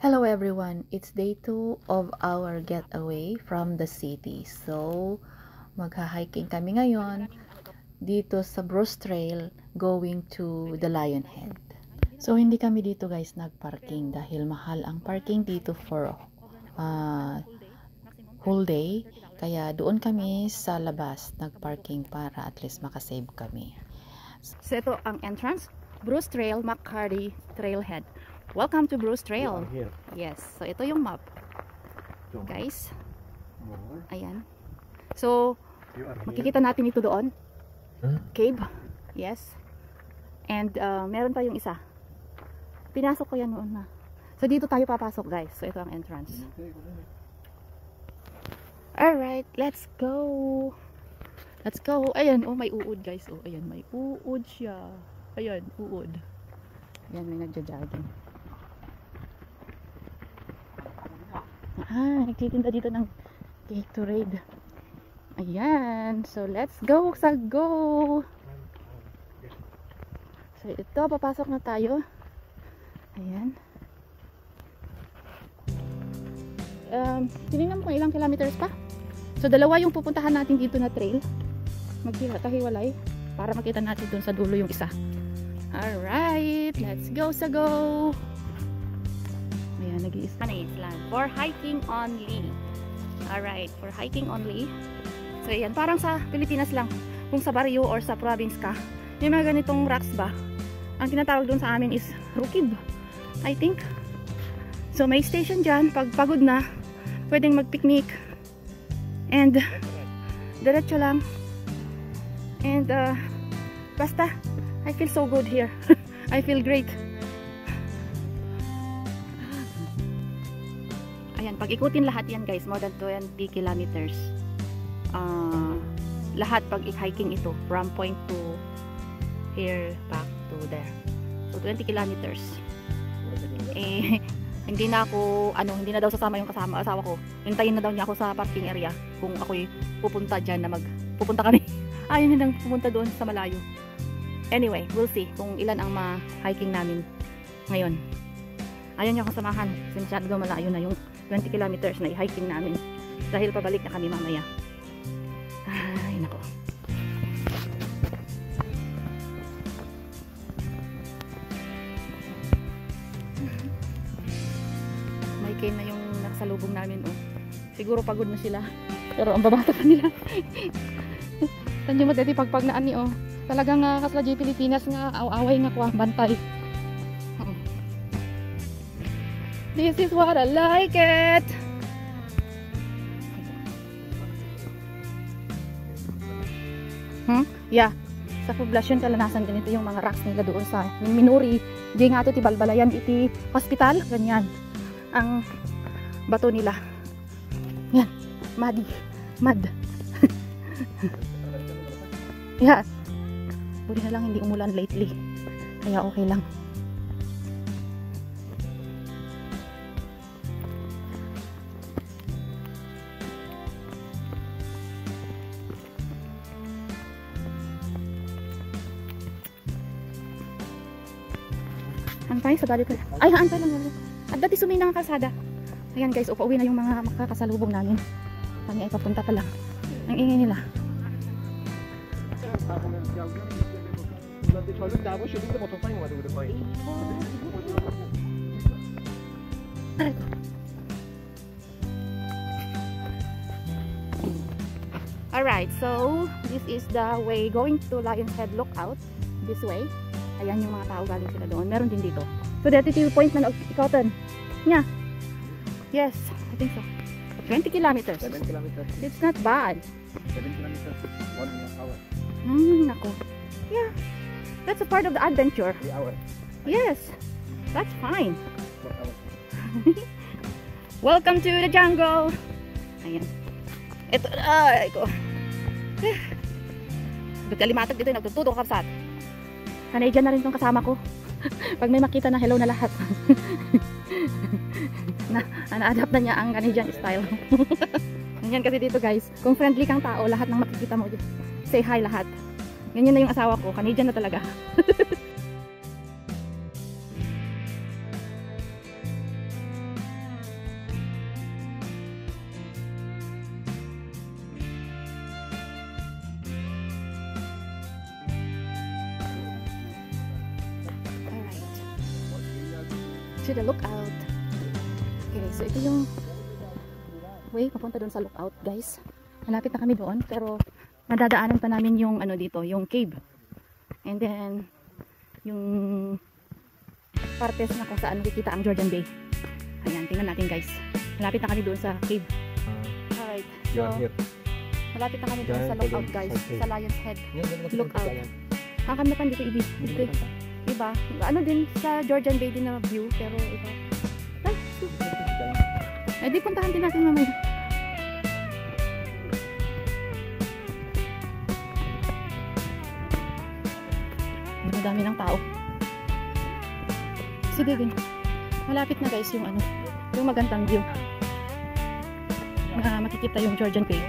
Hello everyone, it's day 2 of our getaway from the city. So, magha-hiking kami ngayon dito sa Bruce Trail going to the Lionhead. So, hindi kami dito guys nagparking dahil mahal ang parking dito for whole day. Kaya doon kami sa labas nagparking para at least makasave kami. So ito ang entrance, Bruce Trail, McCarty Trailhead. Welcome to Bruce Trail. Yes, so ito yung map, guys. Ayan. So makikita natin ito doon. Cave. Yes. And meron pa yung isa. Pinasok ko yan noon na. So dito tayo papasok, guys. So ito ang entrance. Alright, let's go. Let's go. Ayan, oh may uod guys. Oh, ayan, may uod siya. Ayan, uod. Ayan, may nagja-jogging. Nagtitinda dito ng Gatorade. Ayan, so let's go sa go. So ito, papasok na tayo. Ayan. Tinignan mo kung ilang kilometers pa. So dalawa yung pupuntahan natin dito na trail. Maghiwalay para makita natin dun sa dulo yung isa. Alright, let's go sa go. Ayan, nag-i-island for hiking only. Alright, for hiking only. So ayan, parang sa Pilipinas lang. Kung sa barrio or sa province ka, may mga ganitong rocks ba? Ang tinatawag dun sa amin is rukib, I think. So may station dyan. Pag pagod na, pwedeng mag-picnic. And diretso lang. And basta I feel so good here. I feel great. Ayan, pag ikutin lahat yan guys, more than 20 kilometers. Lahat pag hiking ito from point to here back to there. So 20 kilometers. Hindi na daw sasama yung asawa ko. Hintayin na daw niya ako sa parking area kung ako'y pupunta dyan na pupunta kami. Ayaw niya nang pumunta doon sa malayo. Anyway, we'll see kung ilan ang ma-hiking namin ngayon. Ayaw niya akong samahan. Sinsyado daw malayo na yung 20 kilometers na i-hiking namin. Dahil pabalik na kami mamaya. Ay, nako. May cane na yung nakasalubong namin. Oh. Siguro pagod na sila. Pero ang babata pa nila. Tanyo mo dati pagpag na ani oh. Talagang kasla J Pilipinas nga away nga kwa bantay. This is what I like it. Yeah. Sa poblasyon kalanasan ganito yung mga rocks nila doon sa Minuri. Di nga to ti Balbalayan iti hospital ganyan. Ang bato nila. Yan. Mud. Yeah. Buti na lang hindi umulan lately. Kaya okay lang. Antay sa bali ko. Ay, antay lang. At dati sumina ang kalsada. Ayan guys, upauwi na yung mga makakasalubong namin. Kami ay papunta pa lang. Ang ingay nila. Alright, so this is the way going to Lionhead Lookout. This way. Ayan yung mga tao galing sila doon. Meron din dito. So dito yung point na ikaw tan. Yeah. Yes, I think so. 20 kilometers. 7 kilometers. It's not bad. 7 kilometers. 1.5 hours. Nako. Yeah. That's a part of the adventure. 3 hours. Yes. That's fine. 4 hours. Welcome to the jungle. Ayan. Ito, ay ko. Kalimatag dito, nagtututo ka kapsat. Canadian na rin tong kasama ko. Pag may makita na hello na lahat. Na-adapt na niya ang Canadian style. Ganyan kasi dito guys. Kung friendly kang tao, lahat ng makikita mo, say hi lahat. Ganyan na yung asawa ko. Canadian na talaga. to the lookout. Okay, so ito yung way papunta doon sa lookout, guys. Malapit na kami doon, pero madadaanan pa namin yung ano dito, yung cave. And then yung partes na kung saan nakikita ang Georgian Bay. Ayan, tingnan natin, guys. Malapit na kami doon sa cave. Alright, so malapit na kami doon sa lookout, guys. Sa Lion's Head lookout. Kakandakan dito, dito. Iba. Ano din, sa Georgian Bay din na view, pero iba. Ay, eh di puntahan din natin mamaya. Dami ng tao. Sige din. Malapit na, guys, yung ano, yung magandang view. Makikita yung Georgian Bay.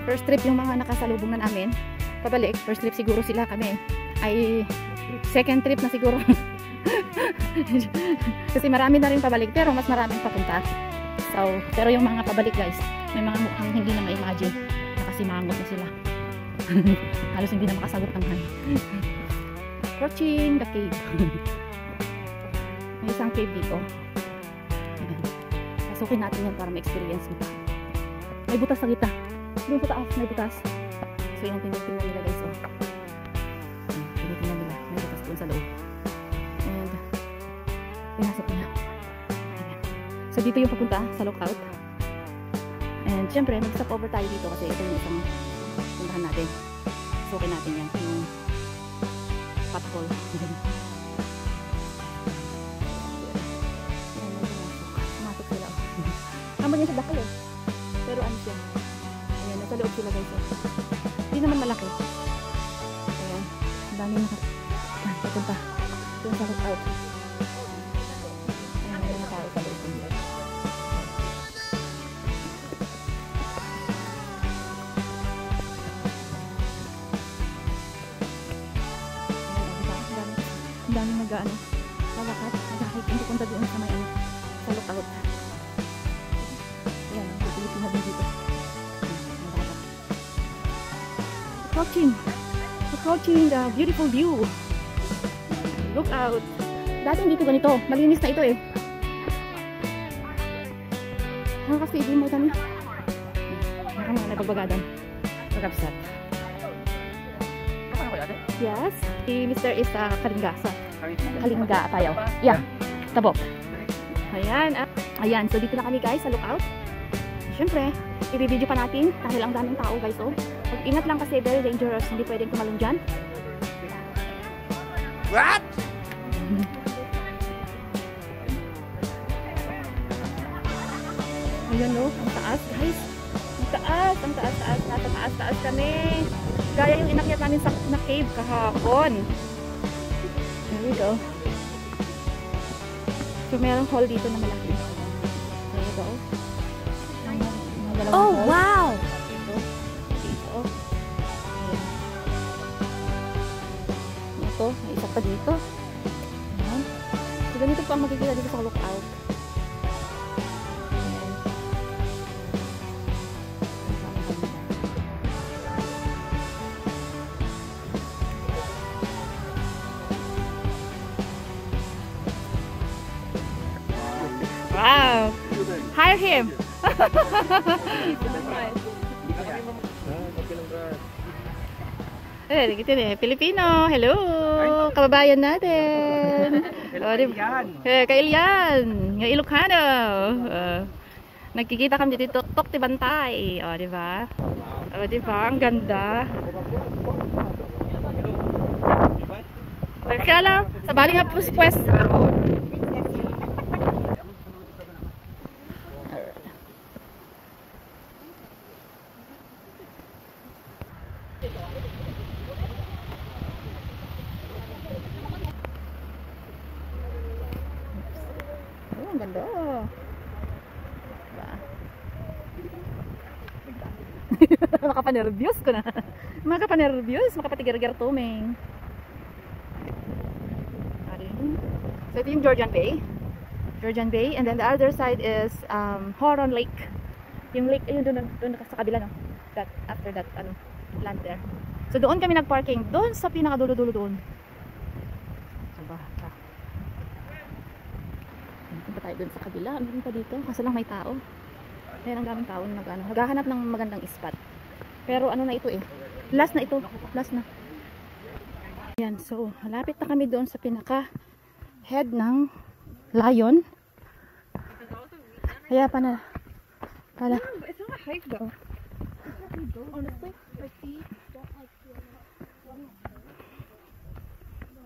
First trip yung mga nakasalubong na namin. Pabalik, first trip siguro sila, kami ay second trip na siguro. Kasi marami na rin pabalik, pero mas maraming papunta. So, pero yung mga pabalik, guys, may mga mukhang hindi na ma-imagine. Nakasimangot na sila. Halos hindi na makasagot ng hangin. Approaching the cave. May isang cave dito. Pasukin natin yan para ma-experience nito. May butas sa gitna. Doon sa taas, may butas. So yung tinitingnan nila, guys. Oh. Tinitingnan nila. May butas doon sa loob. And pinasok nila. So dito yung papunta sa lookout. And syempre, nag-stop over tayo dito kasi ito yung isang puntahan natin. Sukin natin yan. Yung pothole. Pumasok sila. Tama niya sa dakal eh. Pero ano siya? Ayan, nasa loob sila, guys. Hindi naman malaki. Ayan. Ang dami papunta. Doon sa lookout. Ayan, may mga tao sa loob. Ang dami nag-ano, lalakad, nag-hiking, pupunta doon sa may ano, sa lookout. Ayan, napilitin na din dito. Approaching the beautiful view. Lookout. Dati hindi ito ganito, malinis na ito eh. Kasi hindi mo tani. Baka mga nagbabagadan. Pagkabsat. Yes, si Mr. is Kalingasa. Kalingga tayo. Yeah, tabok. Ayan. Ayan, so dito na kami, guys, sa lookout. Siyempre, i-video pa natin dahil ang daming tao, guys. Oh. Ingat lang kasi very dangerous. Hindi pwedeng tumalon dyan. What? Ayan, no? Ang taas, guys. Ang taas, ang taas, taas. Nasa taas, taas kami. Gaya yung inakyat namin sa na cave kahapon. There we go. So, merong hall dito na malaki. There we go. Oh, hall. wow! Dito. Dito. Ayan. Ito. May isa pa dito. Ayan. So, ganito po ang makikita dito sa lookout. Wow! Hire him! Eh, gitu deh, Filipino. Hello, kababayan natin. Kailian, ng Ilocano. Nagkikita kami dito, Tok Tibantay. O, di ba? O, di ba? Ang ganda. Kaya lang, sa bali nga pues. Ang ganda. Diba? Makapanervyos ko na. Makapanervyos. Makapatigar-gar tuming. So ito yung Georgian Bay. Georgian Bay. And then the other side is Horon Lake. Yung lake, ayun doon sa kabila, no? That, after that, land there. So doon kami nagparking, doon sa pinakadulo-dulo doon. So baka. Punta tayo doon sa kabila. Meron pa dito, kasi lang may tao. Ayan ang daming tao na naghahanap ng magandang spot. Pero ano na ito eh. Last na ito. Last na. Ayan, so malapit na kami doon sa pinaka head ng lion. Kaya pala. It's not a hike though. Honestly, my feet don't like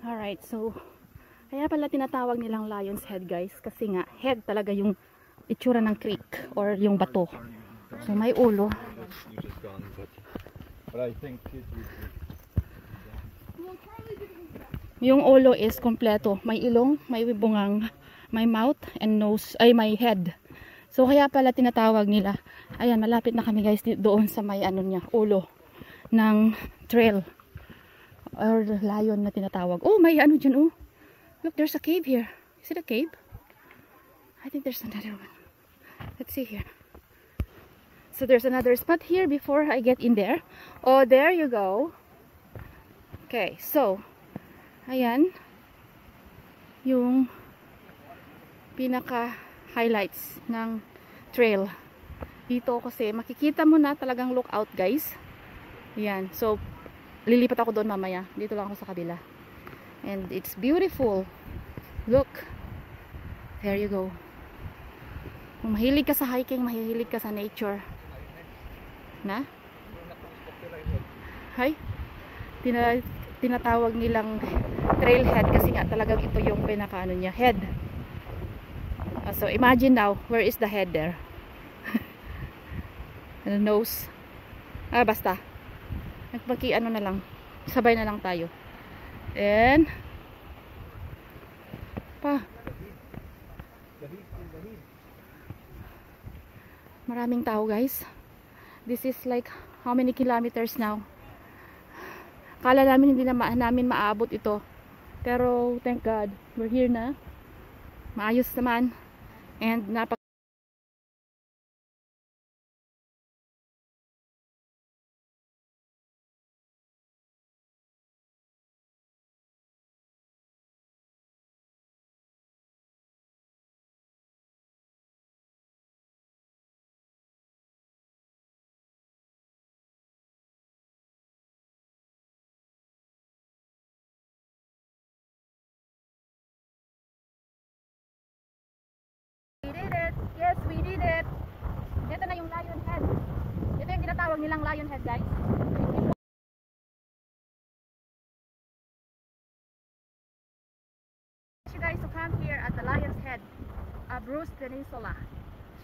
Alright, so kaya pala tinatawag nilang lion's head guys. Kasi nga, head talaga yung itsura ng creek or yung bato. So may ulo. But I think it would Yung ulo is kompleto. May ilong, may bungang, may mouth and nose, ay may head. So kaya pala tinatawag nila. Ayan, malapit na kami guys doon sa may ano niya, ulo ng trail or lion na tinatawag. Oh, may ano dyan oh. Look, there's a cave here. Is it a cave? I think there's another one. Let's see here. So there's another spot here before I get in there. Oh, there you go. Okay, so ayan yung pinaka highlights ng trail dito kasi makikita mo na talagang lookout guys. Ayan, so lilipat ako doon mamaya. Dito lang ako sa kabila. And it's beautiful. Look. There you go. Kung mahilig ka sa hiking, mahilig ka sa nature. Na? Hi? Tinatawag nilang trailhead kasi nga talagang ito yung pinaka ano niya, head. So imagine now, where is the head there? And the nose. Basta. Nagpaki ano na lang. Sabay na lang tayo. And maraming tao guys. This is like how many kilometers now? Kala namin hindi na namin maabot ito. Pero thank God, we're here na. Maayos naman. And we did it. Yes, we did it. Ito na yung lion head. Ito yung tinatawag nilang lion head guys. You guys to come here at the Lion's Head, Bruce Peninsula.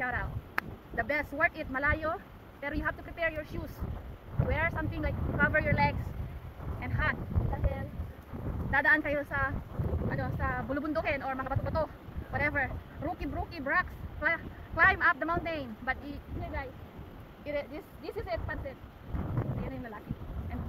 Shout out. The best, worth it, malayo, pero you have to prepare your shoes. Wear something like cover your legs and hat. Dahil dadaan kayo sa sa bulubundukin or mga bato-bato, whatever. Rookie rocks, climb up the mountain. But here guys, this is it, pansit. Yan yung lalaki. And